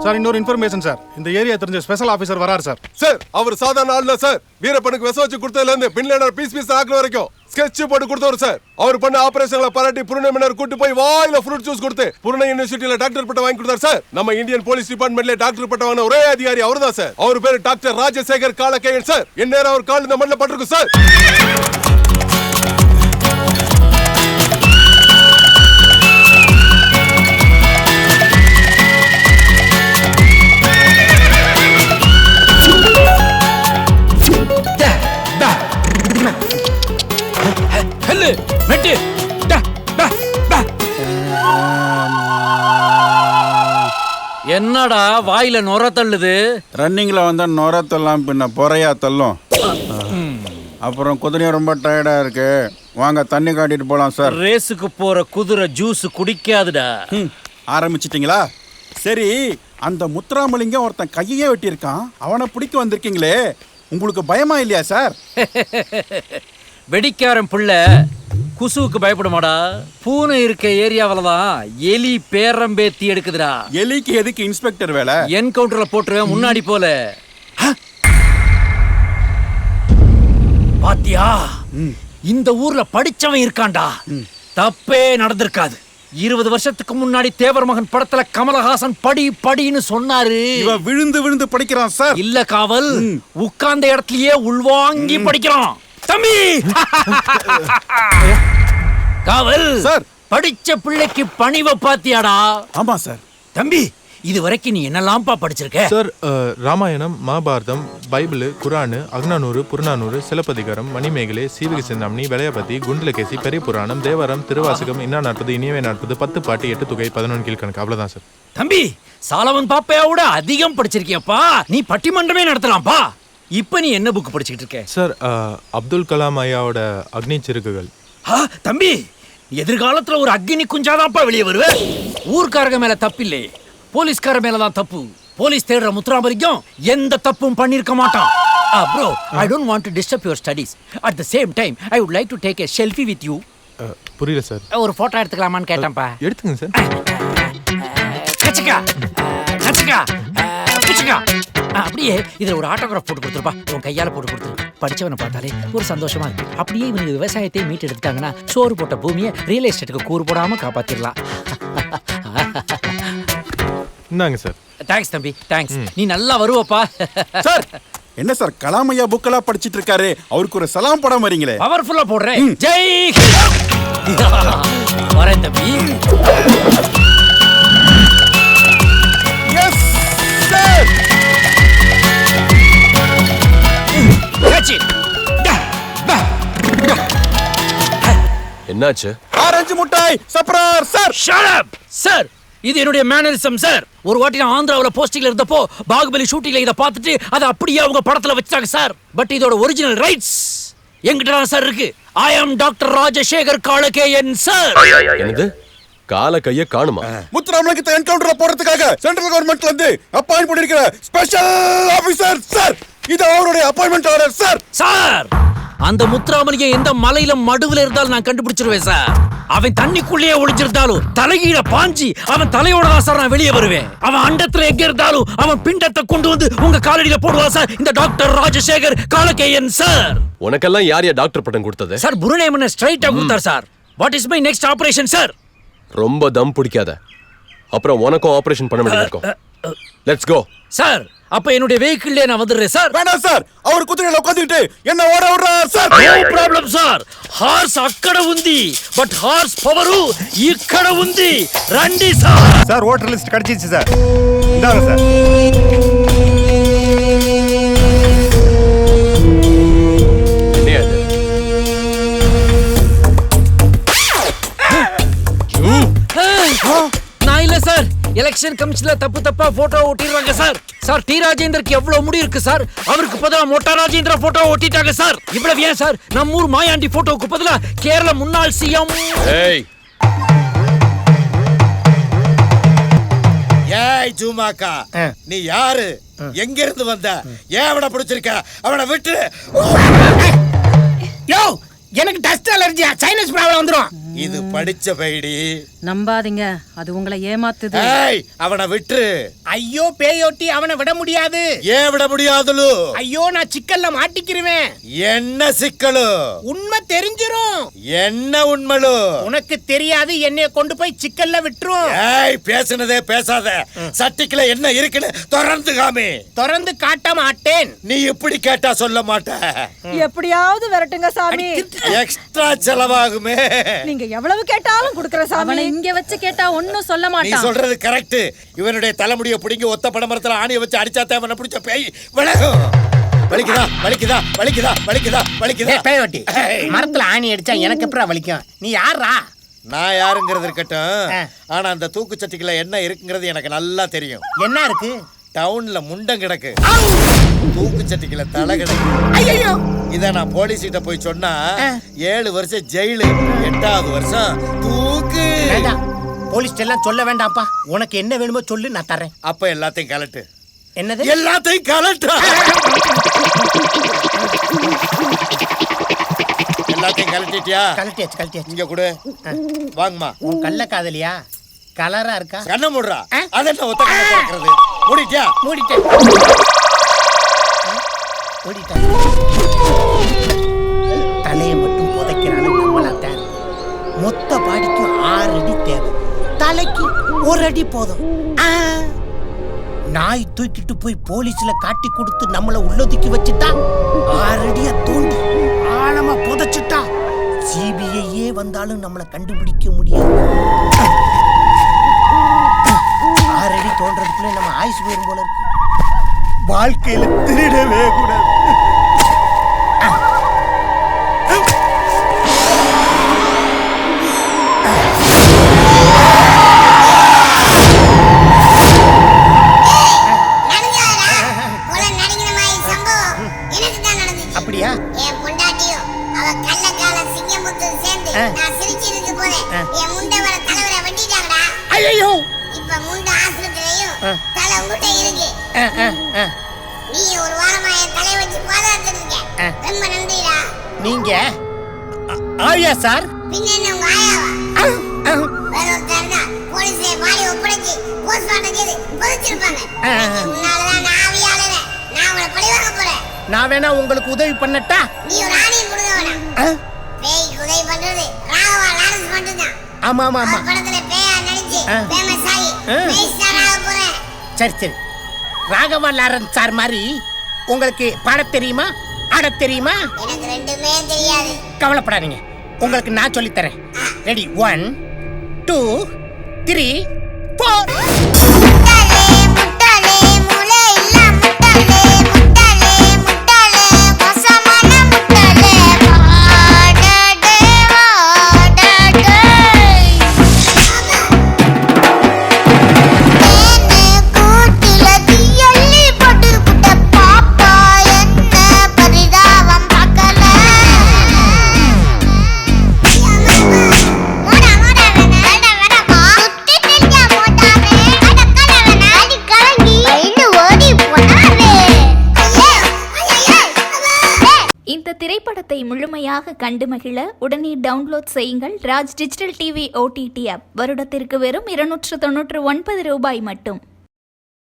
Sir இன்னொரு information sir, இந்த area தெரிஞ்ச ஸ்பெஷல் ஆபீசர் வராரு சார். சார் அவர் சாதாரண ஆள் இல்ல சார். வீரப்பனுக்கு விஷம் வச்சு கொடுத்ததுல இருந்து பின்லேனர் பீஸ் ஆக்குற வரைக்கும் ஸ்கெட்ச் போட்டு கொடுத்தவர் சார். அவர் பண்ண ஆபரேஷன்ல பாராட்டி புருணை மன்னர் கூட்டி போய் வாயில ஃப்ரூட் ஜூஸ் கொடுத்து புருணை யூனிவர்சிட்டியில டாக்டர் பட்டம் வாங்கி கொடுத்தார் சார். நம்ம இந்தியன் போலீஸ் டிபார்ட்மெண்ட்ல டாக்டர் பட்டம் வாங்கின ஒரே அதிகாரி அவர்தான் சார். அவர் பேரு டாக்டர் ராஜசேகர் காலக்கையன் சார். எந்நேரம் அவர் கால் இந்த மண்ணில் பட்டிருக்கும் சார். என்னடா வாயில நொர தள்ளுது? ரன்னிங்ல வந்தா நொர தள்ளாம் பின்ன பொறையா தள்ளும். அப்புறம் குதிரையும் ரொம்ப டயர்டா இருக்கு, வாங்க தண்ணி காட்டிட்டு போலாம் சார். ரேஸுக்கு போற குதிரை ஜூஸ் குடிக்காதுடா. ஆரம்பிச்சிட்டீங்களா? சரி, அந்த முத்துராமலிங்கம் ஒருத்தன் கையே வெட்டியிருக்கான், அவனை பிடிக்க வந்திருக்கீங்களே, உங்களுக்கு பயமா இல்லையா சார்? வெடிக்காரன் புள்ள குசுவுக்கு பயப்படுமாடா? பூனை இருக்க ஏரியாவில தான் எலி பேரம்பேத்தி எடுக்குதுடா. எலிக்கு எதுக்கு இன்ஸ்பெக்டர் வேலை? என்கவுண்டர்ல போட்டுருவேன் முன்னாடி போல. பாத்தியா, இந்த ஊர்ல படிச்சவன் இருக்கான்டா. தப்பே நடந்திருக்காது. 20 வருஷத்துக்கு முன்னாடி தேவர் மகன் படத்துல கமலஹாசன் படி படின்னு சொன்னாரு. இவன் விழுந்து விழுந்து படிக்கிறான் சார். இல்ல காவல், உட்கார்ந்த இடத்துலயே உள்வாங்கி படிக்கிறான் தம்பி. காவல் சார், படிச்ச பிள்ளைக்கு பணிவை பாத்தியாடா? ஆமா சார். தம்பி, இது வரைக்கும் நீ என்னெல்லாம்ப்பா படிச்சிருக்க? சார், ராமாயணம், மகாபாரதம், பைபிள், குரானு, அக்னானூறு, புறநானூறு, சிலப்பதிகாரம், மணிமேகலை, சீவக சிந்தாமணி, விளையாபதி, குண்டலகேசி, பெரிய புராணம், தேவாரம், திருவாசகம், இன்னா 40, இனியவே 40, 10 பாட்டு, 8 தொகை, 11 கீழ்கணக்கு. அவ்வளவுதான் சார். தம்பி, சாலவன் பாப்பையோட அதிகம் படிச்சிருக்கியப்பா. நீ பட்டிமன்றமே நடத்தலாம்ப்பா. இப்ப நீ என்ன புக் படிச்சுட்டு இருக்க? சார், அப்துல் கலாம் ஐயாவோட அக்னி சிறுகுகள். தம்பி, எதிர்காலத்துல ஒரு அக்னி குஞ்சாதான்ப்பா வெளியே வருவ. ஊர்க்காரங்க மேல தப்பில்லை, போலீஸ்கார மேலதான் தப்பு. போலீஸ் தேடுற முத்துராமலிங்கம் எந்த தப்பும் பண்ணிருக்க மாட்டான். Bro, I don't want to disturb your studies. At the same time, I would like to take a selfie with you. புரியல சார். ஒரு போட்டோ எடுத்துக்கலாமான்னு கேட்டேன்ப்பா. எடுத்துங்க சார். கச்சிக்கா கச்சிக்கா பிச்சிக்கா. அப்படியே இதுல ஒரு ஆட்டோகிராஃப் போட்டு கொடுத்துருப்பா. உன் கையால போட்டு கொடுத்துரு. படிச்சவனை பார்த்தாலே ஒரு சந்தோஷமா இருக்கு. அப்படியே இவங்க விவசாயத்தை மீட்டு எடுத்துட்டாங்கன்னா சோறு போட்ட பூமியை ரியல் எஸ்டேட்டுக்கு கூறு போடாம காப்பாத்திரலாம். இந்தாங்க சார். தேங்க்ஸ் தம்பி, தேங்க்ஸ். நீ நல்லா வருவப்பா. சார், என்ன சார் கலாமையா புக்கெல்லாம் படிச்சிட்டு இருக்காரு, அவருக்கு ஒரு சலாம் படம் வரீங்களே? பவர்ஃபுல்லா போடுறேன். ஜெய் வரேன் தம்பி. Yes sir. என்னாச்சு? ஆரஞ்சு முட்டாய் சப்ரார் சார். Shut up sir. இது என்னுடைய மேனரிசம் சார். ஒரு வாட்டி நான் ஆந்திராவில் போஸ்டிங்ல இருந்தப்போ பாகுபலி ஷூட்டிங்ல இதை பார்த்துட்டு அதை அப்படியே அவங்க படத்துல வச்சாங்க சார். பட் இதோட ஒரிஜினல் ரைட்ஸ் என்கிட்ட தான் சார் இருக்கு. ஐ அம் டாக்டர் ராஜசேகர் காலகேயன் சார். என்னது? கால கைய காணுமா? முத்துராமலிங்கத்தை என்கவுண்டர்ல போறதுக்காக சென்ட்ரல் கவர்மெண்ட்ல இருந்து அப்பாயிண்ட் பண்ணிருக்கிற ஸ்பெஷல் ஆபீசர் சார். இது அவருடைய அப்பாயின்மெண்ட் ஆர்டர் சார். சார், அந்த முத்துராமலிங்கம் எந்த மலையில மடுவுல இருந்தாலும் நான் கண்டுபிடிச்சிருவேன் சார். அவன் தண்ணிக்குள்ளேயே ஒளிஞ்சிருந்தாலும் தலைகீழ பாஞ்சி அவன் தலையோட தான் சார் நான் வெளியே வருவேன். அவன் அண்டத்துல எங்க இருந்தாலும் அவன் பிண்டத்தை கொண்டு வந்து உங்க காலடியில போடுவான் சார். இந்த டாக்டர் ராஜசேகர் காலகேயன் சார். உனக்கெல்லாம் யார் டாக்டர் பட்டம் கொடுத்தது? சார், புருணேமன ஸ்ட்ரைட்டா கொடுத்தார் sir. What is my next operation sir? ரொம்ப தம் பிடிக்காத, அப்புறம் உனக்கும் ஆபரேஷன் பண்ண வேண்டியது இருக்கும். Let's go sir. அப்ப என்னுடைய வெஹிக்கிள்ல நான் வந்துடுறேன் சார். வேணாம் சார், அவர் குதிரையில உட்கார்ந்துட்டு என்ன ஓட விடுறார் sir. No problem sir. Horse అక్కడ ఉంది, బట్ హార్స్ పవర్ ఇక్కడ ఉంది. రండి సార్. சார், ஓட்டர் லிஸ்ட் கிடைச்சிச்சு சார். இந்தாங்க சார். நான் இல்ல சார். எலெக்ஷன் கமிஷன்ல தப்பா போட்டோ ஒட்டிடுறாங்க சார். சார், டி ராஜேந்தருக்கு எவ்வளவு முடி இருக்கு சார், அவருக்கு பதிலா மொட்டா ராஜேந்திர போட்டோ ஒட்டிட்டாங்க சார். இவ்வளவு ஏன் சார்? நம்ம ஊர் மாயாண்டி போட்டோவுக்கு பதிலா கேரள முன்னாள் சிஎம். ஏய் ஏய் ஜூமாக்கா, நீ யாரு? எங்க இருந்து வந்த? ஏன் அவனை பிடிச்சிருக்க? அவனை விட்டு. யோ, எனக்கு டஸ்ட் அலர்ஜியா, சைனஸ் ப்ராப்ளம் வந்துரும். இது படிச்ச பைடி. நம்பாதீங்க, அது உங்களை ஏமாத்துது. ஏய், அவனை விட்டுரு. ஐயோ பேயோட்டி, அவனை விட முடியாது. ஏன் விட முடியாதுலு? ஐயோ நான் சிக்கல்ல மாட்டிக்கிருவேன். என்ன சிக்கலு? உண்மை தெரிஞ்சிரும். என்ன உண்மலு? உனக்கு தெரியாது, என்னைய கொண்டு போய் சிக்கல்ல விட்டுரும். ஏய், பேசுனதே பேசாத. சட்டிக்குள்ள என்ன இருக்குன்னு திறந்து காமி. திறந்து காட்ட மாட்டேன். நீ இப்படி கேட்டா சொல்ல மாட்ட. எப்படியாவது விரட்டுங்க சாமி. எக்ஸ்ட்ரா செலவாகுமே. நீங்க எவ்வளவு கேட்டாலும் குடுக்கற சாமி. அவனை இங்க வச்சு கேட்டா ஒன்னும் சொல்ல நீ மாட்டான். சொல்றது கரெக்ட். இவனுடைய தலைமுடிய பிடிங்கி ஒத்த படமரத்துல ஆணிய வச்சு அடிச்சா தேவனை பிடிச்ச பேய் விலகும். வலிக்குதா வலிக்குதா வலிக்குதா வலிக்குதா வலிக்குதா? பேயோட்டி, மரத்துல ஆணி அடிச்சா எனக்கு எப்பறம் வலிக்கும்? நீ யாரா? நான் யாருங்கிறது இருக்கட்டும். ஆனா அந்த தூக்கு சட்டிக்குள்ள என்ன இருக்குங்கிறது எனக்கு நல்லா தெரியும். என்ன இருக்கு? டவுன்ல முண்டம் கிடக்கு, தூக்கு சட்டிக்குள்ள தலை கிடக்கு. ஐயோ, இத நான் போலீஸ் கிட்ட போய் சொன்னா 7 வருஷம் ஜெயிலு, 8வது வருஷம் தூக்கு. வேண்டாம், போலீஸ் எல்லாம் சொல்ல வேண்டாம்ப்பா. உனக்கு என்ன வேணுமோ சொல்லு, நான் தரேன். அப்ப எல்லாத்தையும் கலட்டு. என்னது? எல்லாத்தையும் கலட்டு. எல்லாத்தையும் கலட்டிட்டியா? கழட்டியாச்சு கழட்டியாச்சு. இங்க கொடு. வாங்கம்மா. உன் கள்ள காதலியா? கலரா இருக்கா? கண்ண மூடுறா. அதென்ன ஒத்த கண்ண திறக்கிறது? மூடிட்டியா? மூடிட்டேன். மூடிட்டேன். தலையை மட்டும் புதைக்கிறான்னு நம்மளாத்தான். மொத்த பாடிக்கும் 6 அடி தேவை, தலைக்கு 1 அடி போதும். நாய் தூக்கிட்டு போய் போலீஸ்ல காட்டி கொடுத்து நம்மள உள்ளதுக்கி வச்சுட்டா, 6 அடியா தோண்டி ஆழமா புதைச்சிட்டா, சிபிஐயே வந்தாலும் நம்மள கண்டுபிடிக்க முடியாது. 6 அடி தோன்றதுக்குள்ள நம்ம ஆயுசு போயிரும் போல இருக்கு. வாழ்க்கையில திருடவே கூடாது. அப்படியா? என் பொண்டாட்டியும் அவ கள்ளக்கால சிங்கமுத்து சேர்ந்து நான் சிரிச்சிருக்கு போதே என் முண்டை வர தலைவரை வெட்டிட்டாங்கடா. ஐயோ, இப்ப முண்டை ஆஸ்பத்திரியிலையும் தலை உங்ககிட்ட இருக்கு. நீ ஒரு வாரமா என் தலையை வச்சு பாதுகாத்துருக்க. ரொம்ப நன்றிடா. நீங்க ஆயா சார்? பின்ன என்ன உங்க ஆயாவா? வேற ஒருத்தர் தான் போலீஸ்ல பாடி ஒப்படைச்சு போஸ்ட்மார்ட்டம் செய்து புதைச்சிருப்பாங்க. உன்னாலதான் நான் ஆவியாளர். நான் உங்களை பழிவாங்க போறேன். நான் வேணா உங்களுக்கு உதவி பண்ணட்டா? நீ ஒரு ஆணியை கொடுங்க வேணாம். பேய்க்கு உதவி பண்றது ராகவா லாரன்ஸ் மட்டும்தான். ஆமா ஆமா ஆமா. படத்துல பேயா நடிச்சு ஃபேமஸ் ஆகி பேய் ஸ்டார் ஆக போறேன். சரி சரி. ராகவா லாரன்ஸ் சார் மாதிரி உங்களுக்கு பாட தெரியுமா, ஆட தெரியுமா? எனக்கு ரெண்டுமே தெரியாது. கவலைப்படாதீங்க, உங்களுக்கு நான் சொல்லி தரேன். ரெடி? 1 2 3 4. முட்டாளே முட்டாளே மூளை இல்ல முட்டாளே முட்டாளே முட்டாளே மோசமான முட்டாளே வாடடே வாடடே. என்ன கூட்டில தீயள்ளி போட்டு புட்ட பாப்பா என்ன பரிதாபம் பார்க்கல. மோடா மோடா வேணா வேணாமா சுத்தி நிற்க மோட்டாவே அடக்கல வேணா அடி கலங்கி பயந்து ஓடி போனாவே. ஐயோ இந்த திரைப்படத்தை முழுமையாக கண்டு மகிழ உடனே டவுன்லோட் செய்யுங்கள் Raj digital TV OTT app. வருடத்திற்கு வெறும் 299 ரூபாய் மட்டும்.